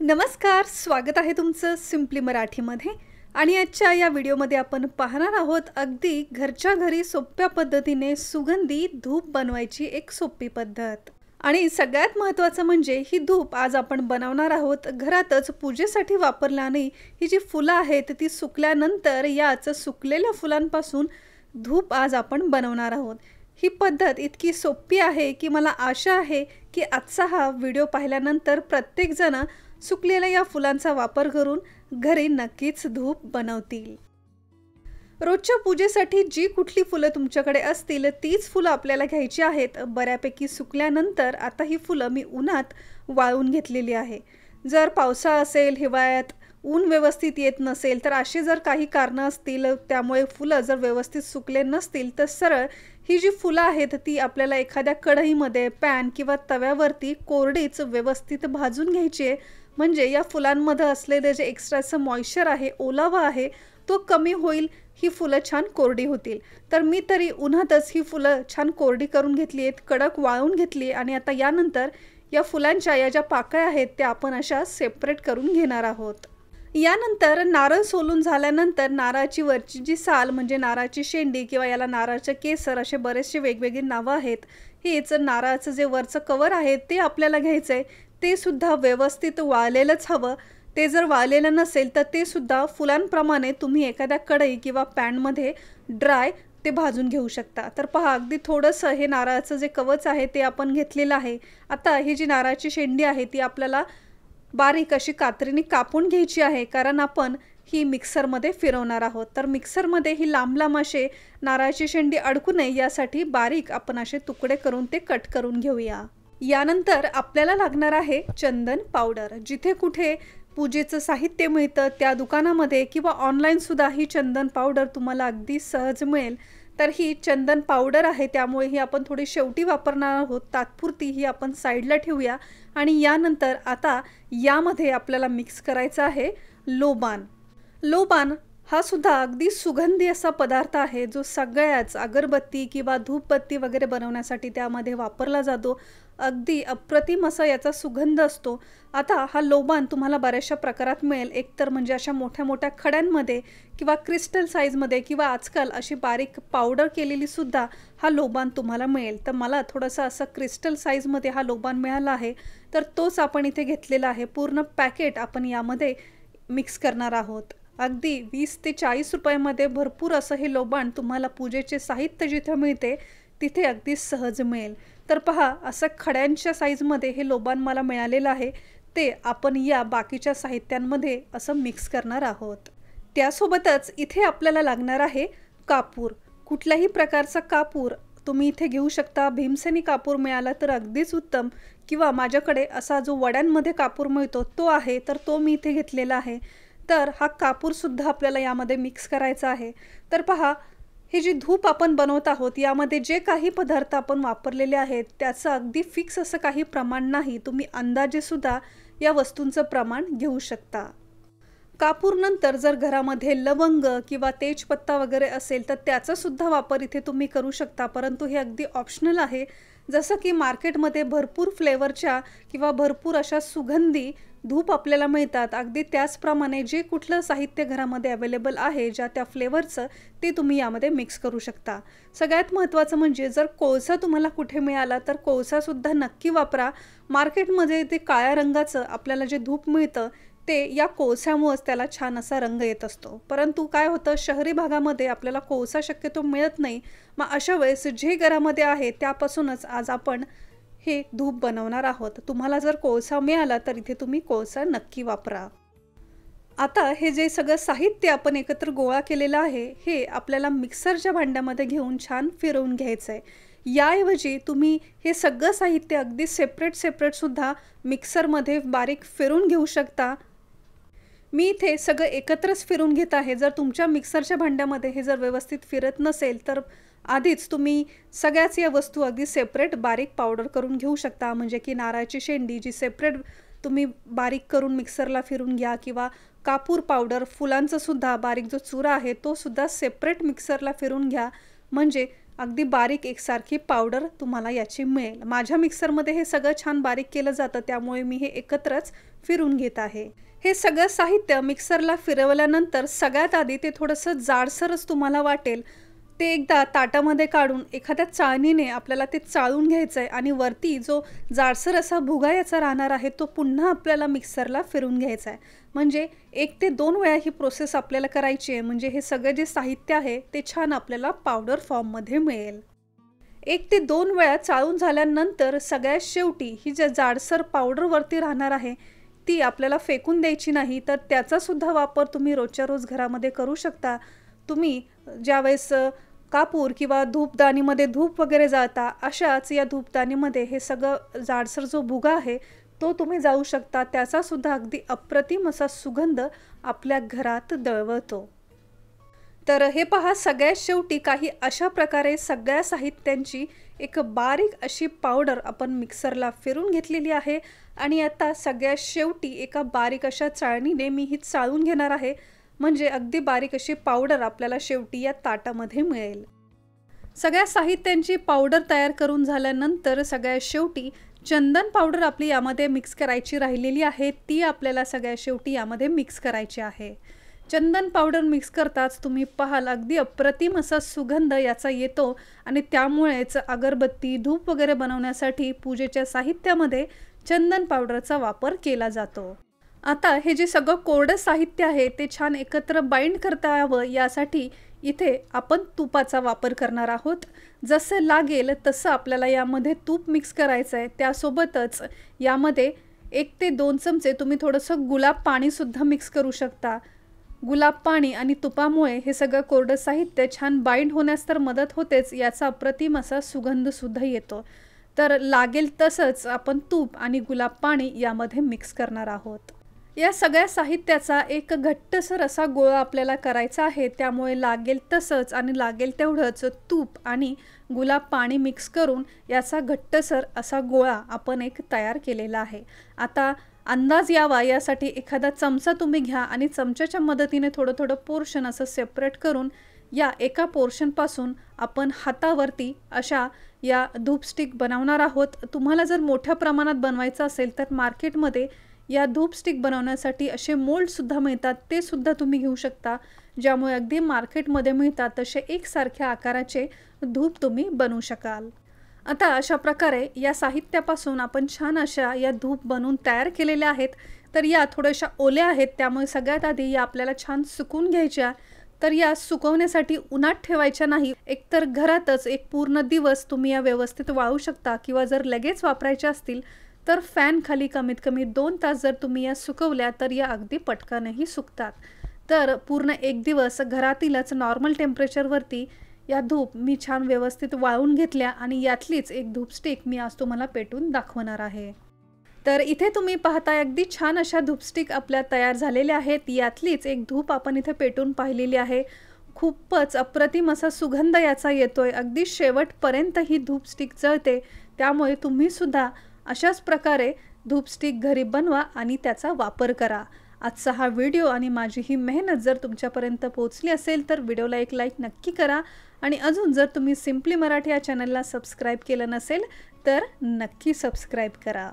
नमस्कार, स्वागत आहे तुमचं सिम्पली मराठीमध्ये। आणि आजच्या या व्हिडिओमध्ये आपण पाहणार आहोत अगदी घरच्या घरी सोप्या पद्धतीने सुगंधी धूप बनवायची एक सोपी पद्धत। आणि सगळ्यात महत्त्वाचं म्हणजे ही धूप आज आपण बनवणार आहोत घरातच पूजेसाठी वापरल्याने ही जी फुलं आहेत ती सुकल्यानंतर याच सुकलेल्या फुलांपासून धूप आज आपण बनवणार आहोत। ही पद्धत इतकी सोपी आहे की मला आशा आहे की आजचा हा व्हिडिओ पाहिल्यानंतर प्रत्येक जण सुकलेल्या या फुलांचा वापर करून घरी नक्कीच धूप बनवतील। रोजच्या पूजेसाठी जी कुठली फुलं तुमच्याकडे असतील तीच फुलं आपल्याला घ्यायची आहेत। बऱ्यापैकी सुकल्यानंतर आता ही फुलं मी उन्हात वाळवून घेतलेली आहे। जर पावसाळा असेल, हिवाळ्यात ऊन व्यवस्थित येत नसेल तर असे जर काही कारणं असतील त्यामुळे फुलं जर व्यवस्थित सुकले नसतील तर सरळ ही जी फुलं आहेत ती आपल्याला एखाद्या कढईमध्ये, पॅन किंवा तव्यावरती कोरडीच व्यवस्थित भाजून घ्यायची आहे। म्हणजे या फुलांमध्ये असलेले जे एक्स्ट्राचं मॉइश्चर आहे, ओलावा आहे तो कमी होईल, ही फुलं छान कोरडी होतील। तर मी तरी उन्हातच ही फुलं छान कोरडी करून घेतली आहेत, कडक वाळवून घेतली आणि आता यानंतर या फुलांच्या या ज्या पाकळ्या आहेत त्या आपण अशा सेपरेट करून घेणार आहोत। यानंतर नारळ सोलून झाल्यानंतर नारळाची वरची जी साल म्हणजे नारळाची शेंडी किंवा याला नारळाचे केसर असे बरेचसे वेगवेगळी नावं आहेत। हेच नारळाचं जे वरचं कवर आहे ते आपल्याला घ्यायचंय। ते सुद्धा व्यवस्थित वाळलेलंच हवं। ते जर वाळलेलं नसेल तर ते सुद्धा फुलांप्रमाणे तुम्ही एखाद्या कढई किंवा पॅनमध्ये ड्राय ते भाजून घेऊ शकता। तर पहा अगदी थोडंसं हे नारळाचं जे कवच आहे ते आपण घेतलेलं आहे। आता ही जी नारळाची शेंडी आहे ती आपल्याला बारीक अशी कात्रीने कापून घ्यायची आहे, कारण आपण ही मिक्सरमध्ये फिरवणार आहोत। तर मिक्सरमध्ये ही लांब लांब असे नारळाची शेंडी अडकू नये यासाठी बारीक आपण असे तुकडे करून ते कट करून घेऊया। यानंतर आपल्याला लागणार आहे चंदन पावडर। जिथे कुठे पूजेचं साहित्य मिळतं त्या दुकानामध्ये किंवा ऑनलाईन सुद्धा ही चंदन पावडर तुम्हाला अगदी सहज मिळेल। तर ही चंदन पावडर आहे त्यामुळे ही आपण थोडी शेवटी वापरणार आहोत, तात्पुरती ही आपण साईडला ठेवूया। आणि यानंतर आता यामध्ये आपल्याला मिक्स करायचं आहे लोबान। लोबान हा सुद्धा अगदी सुगंधी असा पदार्थ आहे जो सगळ्याच अगरबत्ती किंवा धूपबत्ती वगैरे बनवण्यासाठी त्यामध्ये वापरला जातो। अगदी अप्रतिम असा याचा सुगंध असतो। आता हा लोबान तुम्हाला बऱ्याचशा प्रकारात मिळेल, एकतर म्हणजे अशा मोठ्या मोठ्या खड्यांमध्ये किंवा क्रिस्टल साईजमध्ये किंवा आजकाल अशी बारीक पावडर केलेली सुद्धा हा लोबान तुम्हाला मिळेल। तर मला थोडासा असा क्रिस्टल साईजमध्ये हा लोबान मिळाला आहे तर तोच आपण इथे घेतलेला आहे। पूर्ण पॅकेट आपण यामध्ये मिक्स करणार आहोत। अगदी 20 ते 40 रुपयामध्ये भरपूर असं हे लोबान तुम्हाला पूजेचे साहित्य जिथे मिळते तिथे अगदी सहज मिळेल। तर पहा असं खड्यांच्या साईजमध्ये हे लोबान मला मिळालेलं आहे। ते आपण या बाकीच्या साहित्यांमध्ये असं मिक्स करणार आहोत। त्यासोबतच इथे आपल्याला लागणार आहे कापूर। कुठल्याही प्रकारचा कापूर तुम्ही इथे घेऊ शकता। भीमसेनी कापूर मिळाला तर अगदीच उत्तम, किंवा माझ्याकडे असा जो वड्यांमध्ये कापूर मिळतो तो आहे तर तो मी इथे घेतलेला आहे। तर हा कापूर सुद्धा आपल्याला यामध्ये मिक्स करायचा आहे। तर पहा हे जी धूप आपण बनवत आहोत यामध्ये जे काही पदार्थ आपण वापरलेले आहेत त्याचं अगदी फिक्स असं काही प्रमाण नाही, तुम्ही अंदाजे सुद्धा या वस्तूंचं प्रमाण घेऊ शकता। कापूर नंतर जर घरामध्ये लवंग किंवा तेजपत्ता वगैरे असेल तर त्याचा सुद्धा वापर इथे तुम्ही करू शकता, परंतु हे अगदी ऑप्शनल आहे। जसं की मार्केटमध्ये भरपूर फ्लेवरच्या किंवा भरपूर अशा सुगंधी धूप आपल्याला मिळतात, अगदी त्याचप्रमाणे जे कुठलं साहित्य घरामध्ये अवेलेबल आहे ज्या त्या फ्लेवरचं ते तुम्ही यामध्ये मिक्स करू शकता। सगळ्यात महत्त्वाचं म्हणजे जर कोळसा तुम्हाला कुठे मिळाला तर कोळसासुद्धा नक्की वापरा। मार्केटमध्ये ते काळ्या रंगाचं आपल्याला जे धूप मिळतं ते या कोळशामुळेच त्याला छान असा रंग येत असतो, परंतु काय होतं शहरी भागामध्ये आपल्याला कोळसा शक्यतो मिळत नाही। मग अशा वेळेस जे घरामध्ये आहे त्यापासूनच आज आपण हे धूप बनवणार आहोत। तुम्हाला जर कोळसा मिळाला तर इथे तुम्ही कोळसा नक्की वापरा। आता हे जे सगळं साहित्य आपण एकत्र गोळा केलेलं आहे हे आपल्याला मिक्सरच्या भांड्यामध्ये घेऊन छान फिरवून घ्यायचं आहे। याऐवजी तुम्ही हे सगळं साहित्य अगदी सेपरेट सुद्धा मिक्सरमध्ये बारीक फिरवून घेऊ शकता। मी इथे सगळं एकत्रच फिरून घेत आहे। जर तुमच्या मिक्सरच्या भांड्यामध्ये हे जर व्यवस्थित फिरत नसेल तर आधीच तुम्ही सगळ्याच या वस्तू अगदी सेपरेट बारीक पावडर करून घेऊ शकता। म्हणजे की नारळाची शेंडी जी सेपरेट तुम्ही बारीक करून मिक्सरला फिरून घ्या, किंवा कापूर पावडर, फुलांचा सुद्धा बारीक जो चुरा आहे तो सुद्धा सेपरेट मिक्सरला फिरून घ्या। म्हणजे अगदी बारीक एकसारखी पावडर तुम्हाला याची मिळेल। माझ्या मिक्सरमध्ये हे सगळं छान बारीक केलं जातं, त्यामुळे मी हे एकत्रच फिरून घेत आहे। हे सगळं साहित्य मिक्सरला फिरवल्यानंतर सगळ्यात आधी ते थोडंसं जाडसरच तुम्हाला वाटेल, ते एकदा ताटामध्ये काढून एखाद्या चाळणीने आपल्याला ते चाळून घ्यायचं आहे आणि वरती जो जाडसर असा भुगा याचा राहणार आहे तो पुन्हा आपल्याला मिक्सरला फिरून घ्यायचा आहे। म्हणजे 1 ते 2 वेळा ही प्रोसेस आपल्याला करायची आहे, म्हणजे हे सगळे जे साहित्य आहे ते छान आपल्याला पावडर फॉर्ममध्ये मिळेल। 1 ते 2 वेळा चाळून झाल्यानंतर सगळ्यात शेवटी ही जे जाडसर पावडर वरती राहणार आहे ती आपल्याला फेकून द्यायची नाही, तर त्याचा सुद्धा वापर तुम्ही रोजच्या रोज घरामध्ये करू शकता। तुम्ही ज्यावेळेस कापूर किंवा धूपदानीमध्ये धूप वगैरे जाळता, अशाच या धूपदानीमध्ये हे सगळं जाडसर जो भुगा आहे तो तुम्ही जाळू शकता। त्याचा सुद्धा अगदी अप्रतिम असा सुगंध आपल्या घरात दळवतो। तर हे पहा, सगळ्यात शेवटी काही अशा प्रकारे सगळ्या साहित्यांची एक बारीक अशी पावडर आपण मिक्सरला फिरून घेतलेली आहे आणि आता सगळ्यात शेवटी एका बारीक अशा चाळणीने मी ही चाळून घेणार आहे, म्हणजे अगदी बारीक अशी पावडर आपल्याला शेवटी या ताटामध्ये मिळेल। सगळ्या साहित्यांची पावडर तयार करून झाल्यानंतर सगळ्यात शेवटी चंदन पावडर आपली यामध्ये मिक्स करायची राहिलेली आहे, ती आपल्याला सगळ्यात शेवटी यामध्ये मिक्स करायची आहे। चंदन पावडर मिक्स करताच तुम्ही पाहाल अगदी अप्रतिम असा सुगंध याचा येतो आणि त्यामुळेच अगरबत्ती, धूप वगैरे बनवण्यासाठी पूजेच्या साहित्यामध्ये चंदन पावडरचा वापर केला जातो। आता हे जे सगळं कोरडं साहित्य आहे ते छान एकत्र बाइंड करता यावं यासाठी इथे आपण तुपाचा वापर करणार आहोत। जसं लागेल तसं आपल्याला यामध्ये तूप मिक्स करायचं आहे। त्यासोबतच यामध्ये 1 ते 2 चमचे तुम्ही थोडंसं गुलाब पाणीसुद्धा मिक्स करू शकता। गुलाब पाणी आणि तुपामुळे हे सगळं कोरडं साहित्य छान बाइंड होण्यास तर मदत होतेच, याचा अप्रतिम असा सुगंधसुद्धा येतो। तर लागेल तसंच आपण तूप आणि गुलाब पाणी यामध्ये मिक्स करणार आहोत। या सगळ्या साहित्याचा एक घट्टसर असा गोळा आपल्याला करायचा आहे, त्यामुळे लागेल तसंच आणि लागेल तेवढंच तूप आणि गुलाब पाणी मिक्स करून याचा घट्टसर असा गोळा आपण एक तयार केलेला आहे। आता अंदाज यावा यासाठी एखादा चमचा तुम्ही घ्या आणि चमच्याच्या मदतीने थोडं थोडं पोर्शन असं सेपरेट करून या एका पोर्शनपासून आपण हातावरती अशा या धूप स्टिक बनवणार आहोत। तुम्हाला जर मोठ्या प्रमाणात बनवायचं असेल तर मार्केटमध्ये या धूप स्टिक बनवण्यासाठी असे मोल्डसुद्धा मिळतात, ते सुद्धा तुम्ही घेऊ शकता, ज्यामुळे अगदी मार्केटमध्ये मिळतात तसे एकसारख्या आकाराचे धूप तुम्ही बनवू शकाल। आता अशा प्रकारे या साहित्यापासून आपण छान अशा या धूप बनवून तयार केलेल्या आहेत। तर या थोड्याशा ओल्या आहेत, त्यामुळे सगळ्यात आधी या आपल्याला छान सुकवून घ्यायच्या। तर या सुकवण्यासाठी उन्हात ठेवायच्या नाही, एकतर घरातच एक पूर्ण दिवस तुम्ही या व्यवस्थित वाळू शकता किंवा जर लगेच वापरायच्या असतील तर फॅन खाली कमीत कमी 2 तास जर तुम्ही या सुकवल्या तर या अगदी पटकनही सुकतात। तर पूर्ण 1 दिवस घरातीलच नॉर्मल टेम्परेचरवरती या धूप मी छान व्यवस्थित वाळवून घेतल्या आणि यातलीच एक धूप स्टिक मी आज तुम्हाला पेटून दाखवणार आहे। तर इथे तुम्ही पाहताय अगदी छान अशा धूप स्टिक आपल्या तयार झालेल्या आहेत। यातलीच एक धूप आपण इथे पेटून पाहिलेली आहे। खूपच अप्रतिम असा सुगंध याचा येतोय, अगदी शेवटपर्यंत ही धूप स्टिक जळते, त्यामुळे तुम्ही सुद्धा अशाच प्रकारे धूप स्टिक घरी बनवा आणि त्याचा वापर करा। आजचा हा व्हिडिओ आणि माझी ही मेहनत जर तुमच्यापर्यंत पोहोचली असेल तर व्हिडिओला एक लाईक नक्की करा आणि अजून जर तुम्ही सिम्पली मराठी या चॅनलला सबस्क्राईब केलं नसेल तर नक्की सबस्क्राईब करा।